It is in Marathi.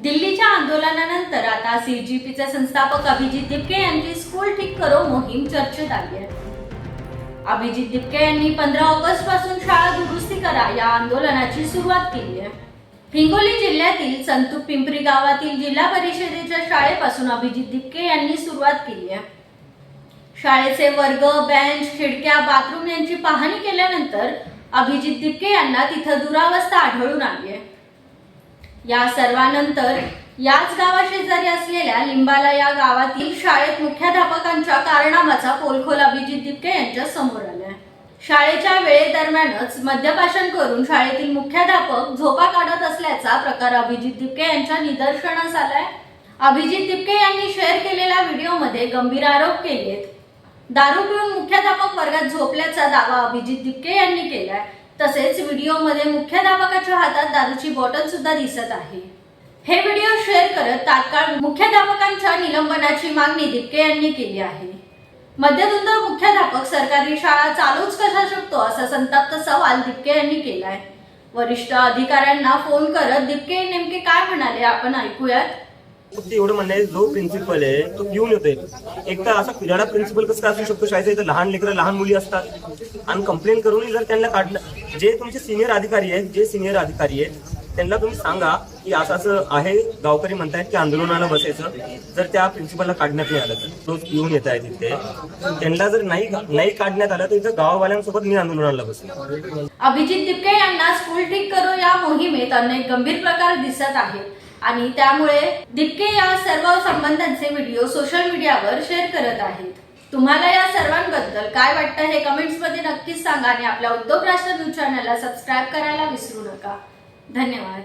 दिल्लीच्या आंदोलनानंतर आता सीजीपीचे संस्थापक अभिजित दिपके यांची स्कूल ठीक करो मोहीम चर्चेत आली आहे। अभिजित दिपके यांनी 15 ऑगस्ट पासून शाळा दुरुस्ती करा या आंदोलनाची सुरुवात केली आहे। हिंगोली जिल्ह्यातील संतूर पिंपरी गावातील जिल्हा परिषदेच्या शाळेपासून अभिजित दिपके यांनी सुरुवात केली आहे। शाळेचे वर्ग, बेंच, खिडक्या, बाथरूम यांची पाहणी केल्यानंतर अभिजित दिपके यांना तिथं दुरावस्था आढळून आली आहे। या सर्वांनंतर याच गावाशेजारी असलेल्या लिंबाला या गावातील शाळेत मुख्याध्यापकांच्या कारनाम्याचा पोलखोल अभिजित दिपके यांच्या समोर आलाय। शाळेच्या वेळेदरम्यानच मद्यपान करून शाळेतील मुख्याध्यापक झोपा काढत असल्याचा प्रकार अभिजित दिपके यांच्या निदर्शनास आलाय। अभिजित दिपके यांनी शेअर केलेल्या व्हिडिओमध्ये गंभीर आरोप केलेत। दारू पिऊन मुख्याध्यापक वर्गात झोपल्याचा दावा अभिजित दिपके यांनी केलाय। तसेच व्हिडिओमध्ये मुख्याध्यापकाच्या हातात दारूची बॉटल सुद्धा दिसत आहे। हे व्हिडिओ शेअर करत तात्काळ मुख्याध्यापकांच्या निलंबनाची मागणी दिपके यांनी केली आहे। मद्यधुंद मुख्याध्यापक सरकारी शाळा चालूच कसा शकतो असा संतप्त सवाल दिपके यांनी केलाय। वरिष्ठ अधिकाऱ्यांना फोन करत दिपके नेमके काय म्हणाले आपण ऐकूयात। एवढं म्हणणं आहे, जो प्रिन्सिपल आहे तो घेऊन येतोय। एक तर असा फिराडा प्रिन्सिपल कसं काय असू शकतो शाळेचा? इथं लहान लेकरं, लहान मुली असतात आणि कंप्लेंट करून जर त्यांना काढलं, जे तुमचे सिनियर अधिकारी आहेत त्यांना तुम्ही सांगा की असं असं आहे, गावकरी म्हणतायत की आंदोलनाला बसायचं। जर त्या प्रिन्सिपलला काढण्यात नाही आलं तर रोज घेऊन येत आहे तिथे, त्यांना जर नाही काढण्यात आलं तर इथं गाववाल्यांसोबत मी आंदोलनाला बसेल। अभिजित दिपके यांना स्कूल ठीक करो या मोहिमेत अनेक गंभीर प्रकार दिसत आहेत आणि त्यामुळे दिपके या सर्व संबंधांचे व्हिडिओ सोशल मीडियावर शेअर करत आहेत। तुम्हाला या सर्वांबद्दल काय वाटतं हे कमेंट्स मध्ये नक्कीच सांगा आणि आपल्या उद्योग राष्ट्र न्यूज चॅनलला सबस्क्राईब करायला विसरू नका। धन्यवाद।